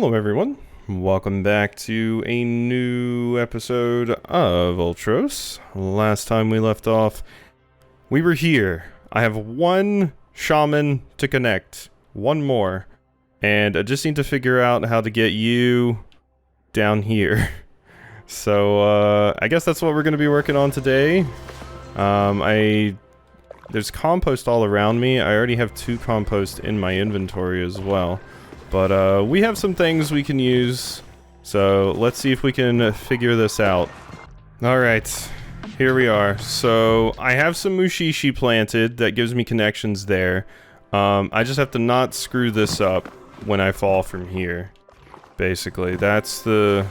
Hello everyone, welcome back to a new episode of Ultros. Last time we left off, we were here. I have one shaman to connect, one more, and I just need to figure out how to get you down here. So, I guess that's what we're going to be working on today. There's compost all around me. I already have 2 compost in my inventory as well. But, we have some things we can use, so let's see if we can figure this out. Alright, here we are. So, I have some mushishi planted, that gives me connections there. I just have to not screw this up when I fall from here. Basically, that's the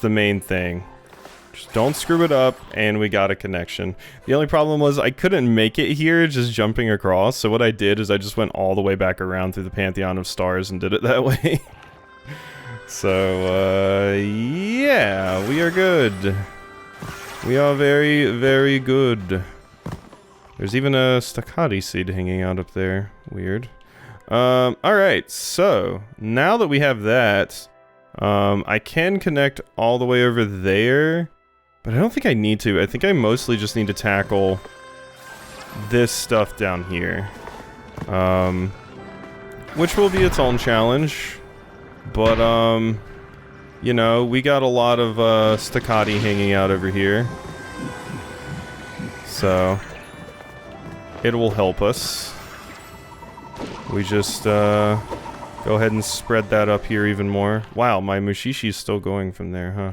main thing. Just don't screw it up, and we got a connection. The only problem was I couldn't make it here just jumping across, so what I did is I just went all the way back around through the Pantheon of Stars and did it that way. So, yeah, we are good. We are very, very good. There's even a staccati seed hanging out up there. Weird. Alright, so, now that we have that, I can connect all the way over there. But I don't think I need to. I think I mostly just need to tackle this stuff down here. Which will be its own challenge. But, you know, we got a lot of, staccati hanging out over here. So, it will help us. We just, go ahead and spread that up here even more. Wow, my mushishi's still going from there, huh?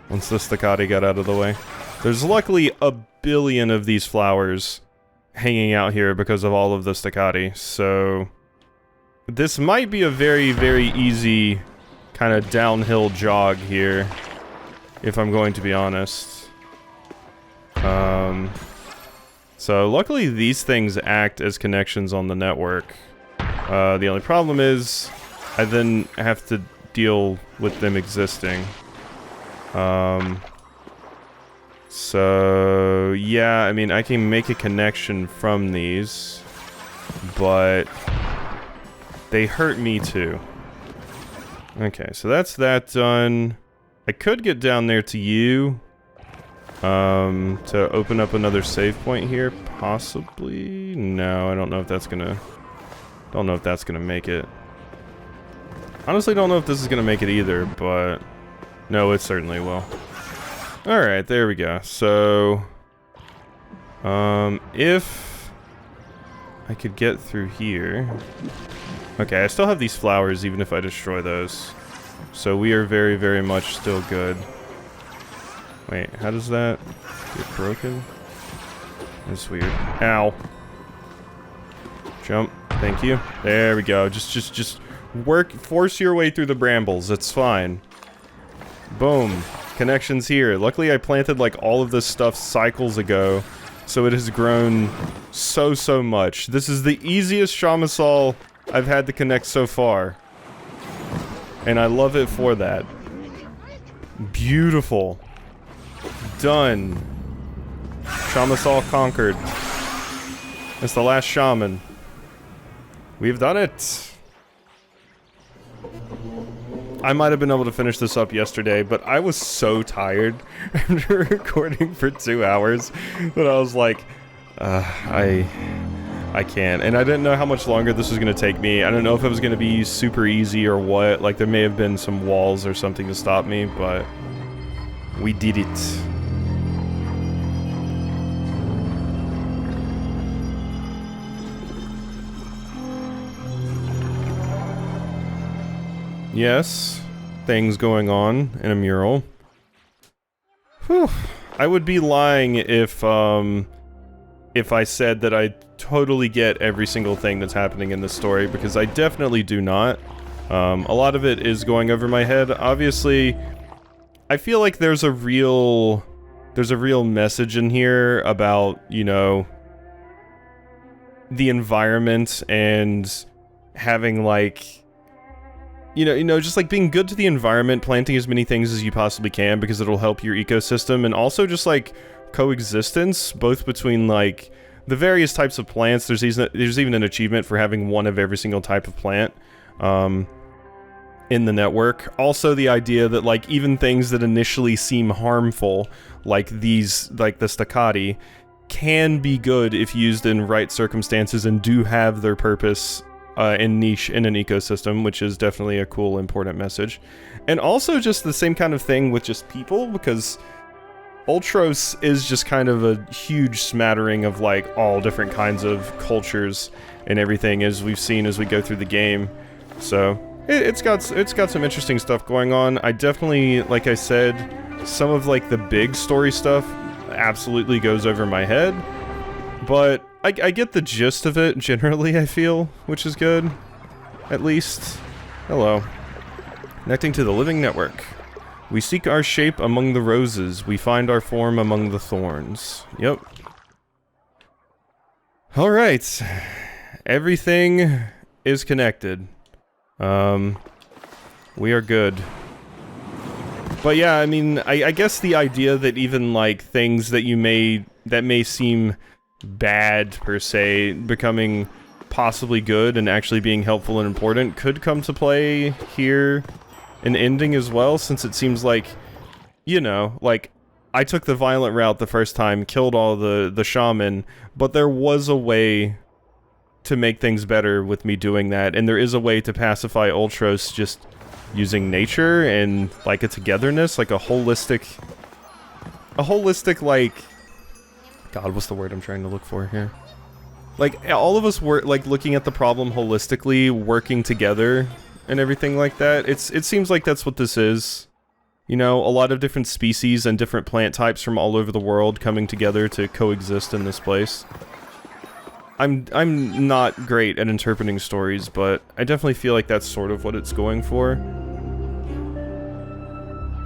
Once the staccati got out of the way. There's luckily a billion of these flowers hanging out here because of all of the staccati, so this might be a very, very easy kind of downhill jog here, if I'm going to be honest. So luckily these things act as connections on the network. The only problem is I then have to deal with them existing. So, yeah, I mean, I can make a connection from these, but they hurt me too. Okay, so that's that done. I could get down there to you, to open up another save point here, possibly? No, I don't know if that's gonna make it. Honestly, don't know if this is gonna make it either, but no, it certainly will. Alright, there we go. So, if I could get through here. Okay, I still have these flowers even if I destroy those. So we are very, very much still good. Wait, how does that get broken? That's weird. Ow. Jump. Thank you. There we go. Just force your way through the brambles. It's fine. Boom. Connections here. Luckily I planted like all of this stuff cycles ago, so it has grown so much. This is the easiest Shamisol I've had to connect so far. And I love it for that. Beautiful. Done. Shamisol conquered. It's the last shaman. We've done it. I might have been able to finish this up yesterday, but I was so tired after recording for 2 hours that I was like, I can't. And I didn't know how much longer this was going to take me. I don't know if it was going to be super easy or what. Like, there may have been some walls or something to stop me, but we did it. Yes, things going on in a mural. Whew. I would be lying if I said that I totally get every single thing that's happening in this story, because I definitely do not. A lot of it is going over my head. Obviously, I feel like there's a real message in here about, you know, the environment and having, like, you know, just like being good to the environment, planting as many things as you possibly can because it'll help your ecosystem, and also just like coexistence, both between like the various types of plants. There's even an achievement for having one of every single type of plant. in the network. Also the idea that, like, even things that initially seem harmful, like these, like the staccati, can be good if used in right circumstances and do have their purpose and niche in an ecosystem, which is definitely a cool, important message. And also just the same kind of thing with just people, because Ultros is just kind of a huge smattering of, like, all different kinds of cultures and everything, as we've seen as we go through the game. So it's got some interesting stuff going on. I definitely, like I said, some of, like, the big story stuff absolutely goes over my head, but I get the gist of it generally, I feel, which is good, at least. Hello. Connecting to the living network. We seek our shape among the roses, we find our form among the thorns. Yep. Alright. Everything is connected. We are good. But yeah, I mean, I guess the idea that even, like, things that that may seem bad, per se, becoming possibly good and actually being helpful and important could come to play here in ending as well, since it seems like, you know, like, I took the violent route the first time, killed all the shaman, but there was a way to make things better with me doing that, and there is a way to pacify Ultros just using nature and, like, a togetherness, like a holistic, like, God, what's the word I'm trying to look for here? Like, all of us were, like, looking at the problem holistically, working together, and everything like that. It seems like that's what this is. You know, a lot of different species and different plant types from all over the world coming together to coexist in this place. I'm not great at interpreting stories, but I definitely feel like that's sort of what it's going for.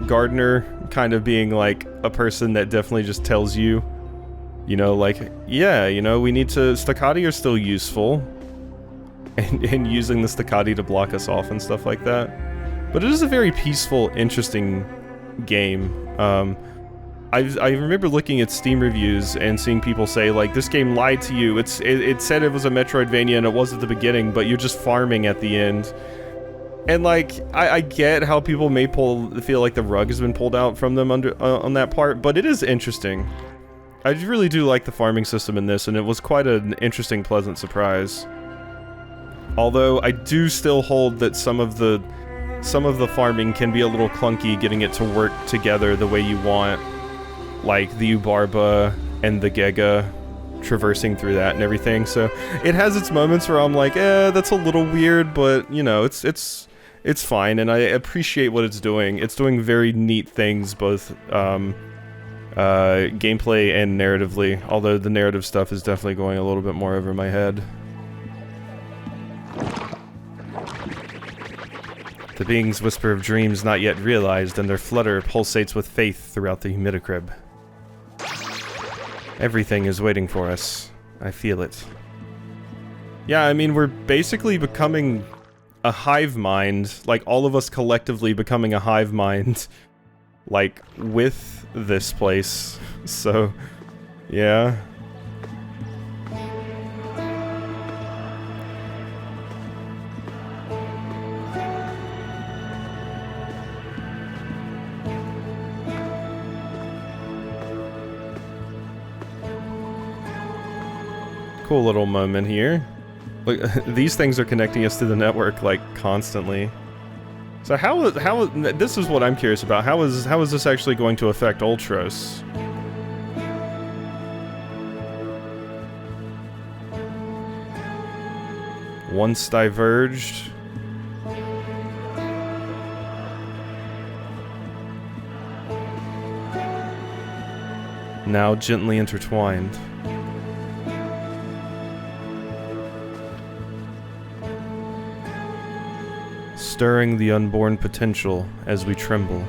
Gardner kind of being, like, a person that definitely just tells you, you know, like, yeah, you know, we need to... Staccati are still useful. And using the staccati to block us off and stuff like that. But it is a very peaceful, interesting game. I remember looking at Steam reviews and seeing people say, like, this game lied to you. It said it was a Metroidvania and it was at the beginning, but you're just farming at the end. And, like, I get how people may feel like the rug has been pulled out from them on that part, but it is interesting. I really do like the farming system in this, and it was quite an interesting, pleasant surprise. Although, I do still hold that some of the farming can be a little clunky, getting it to work together the way you want. Like, the Ubarba and the Gega traversing through that and everything, so it has its moments where I'm like, that's a little weird, but, you know, it's fine, and I appreciate what it's doing. It's doing very neat things, both, gameplay and narratively, although the narrative stuff is definitely going a little bit more over my head. The beings whisper of dreams not yet realized, and their flutter pulsates with faith throughout the humidicrib. Everything is waiting for us. I feel it. Yeah, I mean, we're basically becoming a hive mind, like, all of us collectively becoming a hive mind, like, with this place. So, yeah. Cool little moment here. Look, these things are connecting us to the network, like, constantly. So this is what I'm curious about. How is this actually going to affect Ultros? Once diverged. Now gently intertwined. Stirring the unborn potential as we tremble.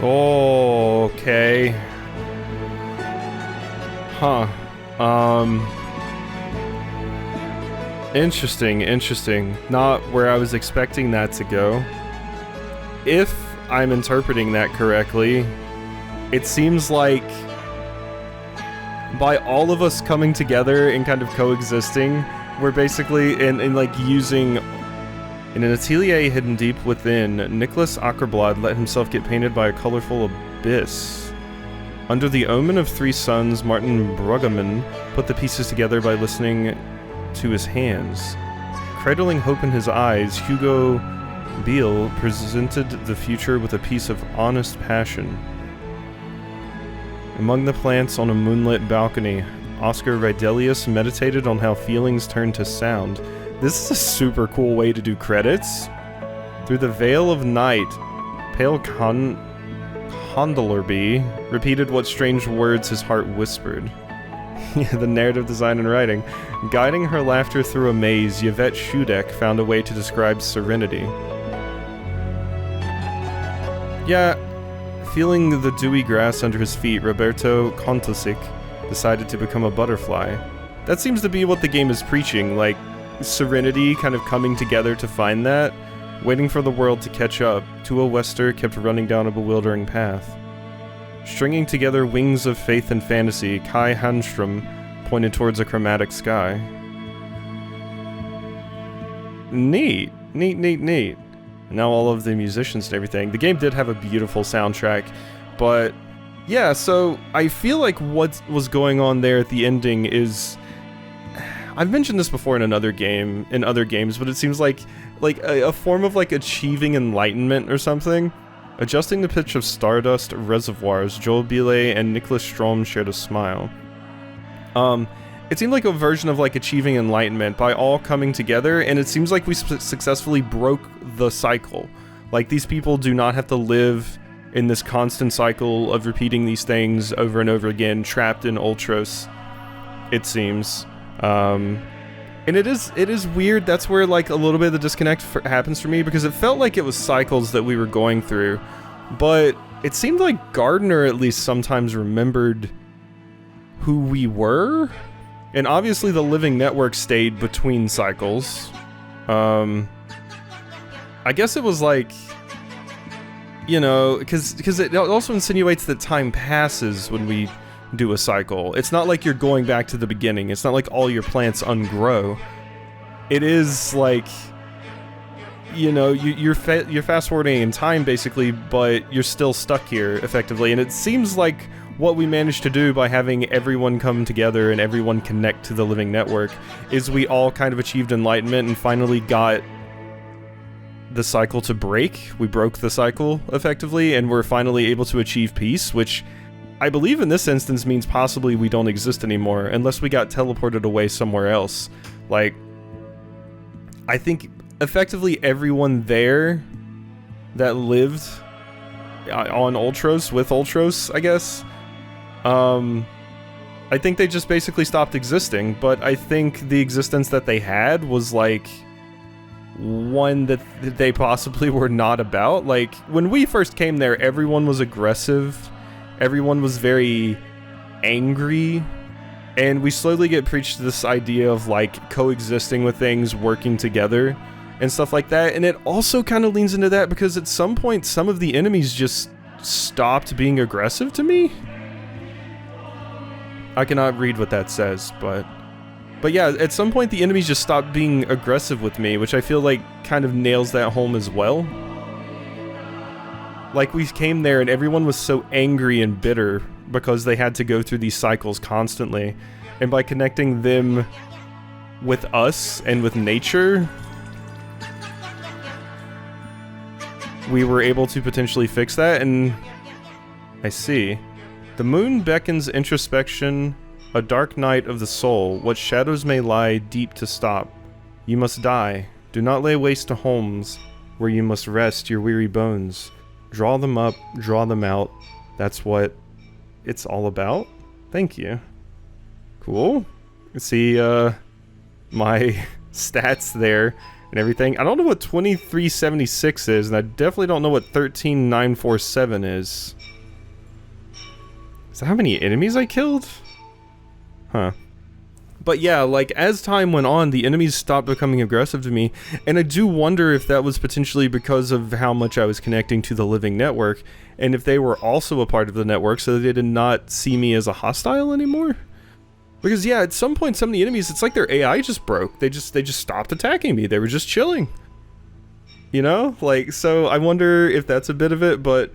Oh, okay. Huh. Interesting, interesting. Not where I was expecting that to go. If I'm interpreting that correctly, it seems like by all of us coming together and kind of coexisting, we're basically in like using... In an atelier hidden deep within, Nicholas Ackerblad let himself get painted by a colorful abyss. Under the omen of three suns, Martin Bruggeman put the pieces together by listening to his hands. Cradling hope in his eyes, Hugo Beale presented the future with a piece of honest passion. Among the plants on a moonlit balcony, Oscar Ridelius meditated on how feelings turn to sound. This is a super cool way to do credits. Through the veil of night, pale Condolerbee repeated what strange words his heart whispered. Yeah, the narrative design and writing. Guiding her laughter through a maze, Yvette Schudek found a way to describe serenity. Yeah, feeling the dewy grass under his feet, Roberto Kontosic decided to become a butterfly. That seems to be what the game is preaching, like serenity kind of coming together to find that. Waiting for the world to catch up, Tua Wester kept running down a bewildering path. Stringing together wings of faith and fantasy, Kai Hanstrom pointed towards a chromatic sky. Neat. Neat, neat, neat. Now all of the musicians and everything. The game did have a beautiful soundtrack, but yeah, so I feel like what was going on there at the ending is... I've mentioned this before in another game, in other games, but it seems like a form of like achieving enlightenment or something. Adjusting the pitch of Stardust Reservoirs, Joel Billet and Nicholas Strom shared a smile. It seemed like a version of like achieving enlightenment by all coming together, and it seems like we successfully broke the cycle. Like, these people do not have to live in this constant cycle of repeating these things over and over again, trapped in Ultros, it seems. And it is weird. That's where like a little bit of the disconnect happens for me, because it felt like it was cycles that we were going through, but it seemed like Gardner at least sometimes remembered who we were, and obviously the living network stayed between cycles. I guess it was like, you know, because it also insinuates that time passes when we do a cycle. It's not like you're going back to the beginning. It's not like all your plants ungrow. It is like, you know, you're fast forwarding in time basically, but you're still stuck here effectively. And it seems like what we managed to do by having everyone come together and everyone connect to the living network is we all kind of achieved enlightenment and finally got the cycle to break. We broke the cycle effectively, and we're finally able to achieve peace, which I believe in this instance means possibly we don't exist anymore, unless we got teleported away somewhere else. Like, I think effectively everyone there that lived on Ultros, with Ultros, I guess, I think they just basically stopped existing, but I think the existence that they had was like one that they possibly were not about. Like, when we first came there, everyone was aggressive. Everyone was very angry, and we slowly get preached this idea of like coexisting with things, working together, and stuff like that. And it also kind of leans into that because at some point, some of the enemies just stopped being aggressive to me. I cannot read what that says, but yeah, at some point the enemies just stopped being aggressive with me, which I feel like kind of nails that home as well. Like, we came there and everyone was so angry and bitter because they had to go through these cycles constantly. And by connecting them with us and with nature, we were able to potentially fix that, and I see. The moon beckons introspection, a dark night of the soul. What shadows may lie deep to stop. You must die. Do not lay waste to homes where you must rest your weary bones. Draw them up, draw them out. That's what it's all about. Thank you. Cool. See, my stats there. and everything. I don't know what 2376 is, and I definitely don't know what 13947 is. Is that how many enemies I killed? Huh. But yeah, like, as time went on, the enemies stopped becoming aggressive to me, and I do wonder if that was potentially because of how much I was connecting to the living network, and if they were also a part of the network so they did not see me as a hostile anymore. Because yeah, at some point, some of the enemies, it's like their AI just broke. They just stopped attacking me. They were just chilling. You know? Like, so I wonder if that's a bit of it, but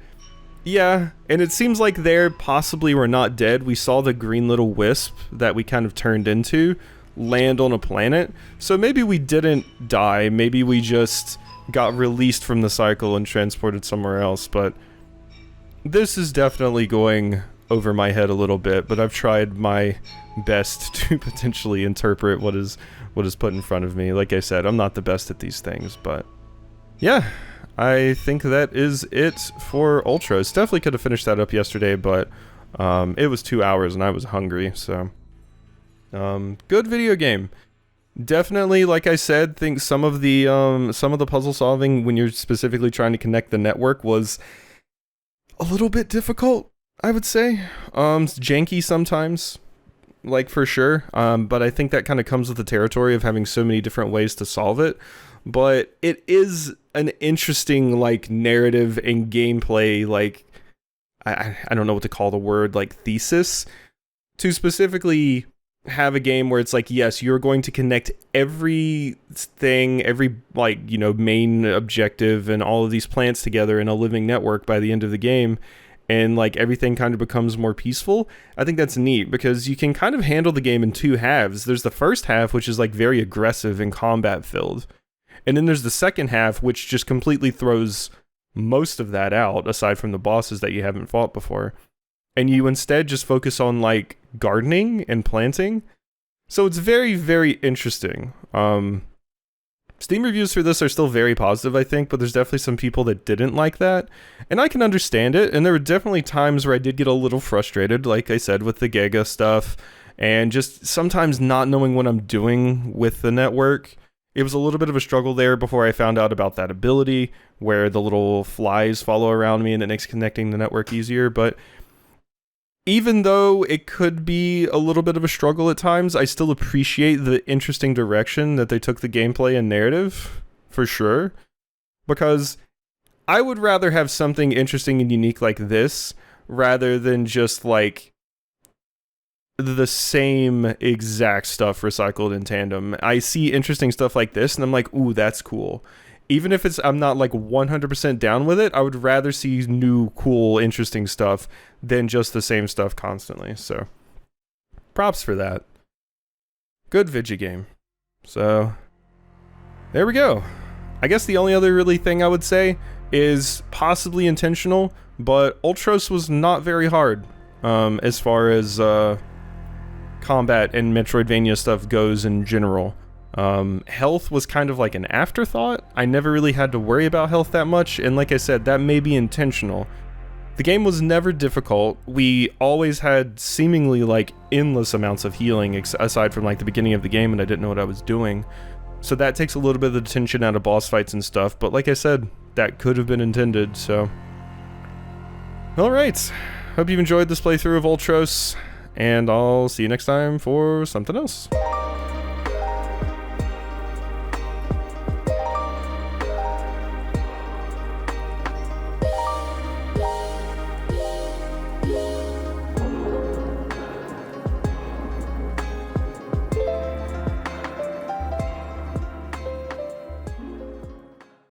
yeah, and it seems like they possibly were not dead. We saw the green little wisp that we kind of turned into land on a planet. So maybe we didn't die. Maybe we just got released from the cycle and transported somewhere else. But this is definitely going over my head a little bit, but I've tried my best to potentially interpret what is put in front of me. Like I said, I'm not the best at these things, but yeah. I think that is it for Ultros. Definitely could have finished that up yesterday, but it was 2 hours and I was hungry, so good video game. Definitely, like I said, think some of the puzzle solving when you're specifically trying to connect the network was a little bit difficult, I would say. Janky sometimes, like, for sure, but I think that kind of comes with the territory of having so many different ways to solve it. But it is an interesting, like, narrative and gameplay, like, I don't know what to call the word, like, thesis, to specifically have a game where it's like, yes, you're going to connect everything, every, like, you know, main objective and all of these plants together in a living network by the end of the game, and, like, everything kind of becomes more peaceful. I think that's neat, because you can kind of handle the game in two halves. There's the first half, which is, like, very aggressive and combat-filled. And then there's the second half, which just completely throws most of that out, aside from the bosses that you haven't fought before. And you instead just focus on, like, gardening and planting. So it's very, very interesting. Steam reviews for this are still very positive, I think, but there's definitely some people that didn't like that. And I can understand it, and there were definitely times where I did get a little frustrated, like I said, with the Giga stuff, and just sometimes not knowing what I'm doing with the network. It was a little bit of a struggle there before I found out about that ability where the little flies follow around me and it makes connecting the network easier. But even though it could be a little bit of a struggle at times, I still appreciate the interesting direction that they took the gameplay and narrative, for sure. Because I would rather have something interesting and unique like this rather than just, like, the same exact stuff recycled in tandem. I see interesting stuff like this and I'm like, ooh, that's cool. Even if I'm not, like, 100% down with it, I would rather see new, cool, interesting stuff than just the same stuff constantly. So, props for that. Good video game. So, there we go. I guess the only other really thing I would say is possibly intentional, but Ultros was not very hard as far as combat and Metroidvania stuff goes in general. Health was kind of like an afterthought. I never really had to worry about health that much, and like I said, that may be intentional. The game was never difficult. We always had seemingly, like, endless amounts of healing, aside from, like, the beginning of the game, and I didn't know what I was doing. So that takes a little bit of the tension out of boss fights and stuff, but like I said, that could have been intended, so. Alright, hope you've enjoyed this playthrough of Ultros, and I'll see you next time for something else.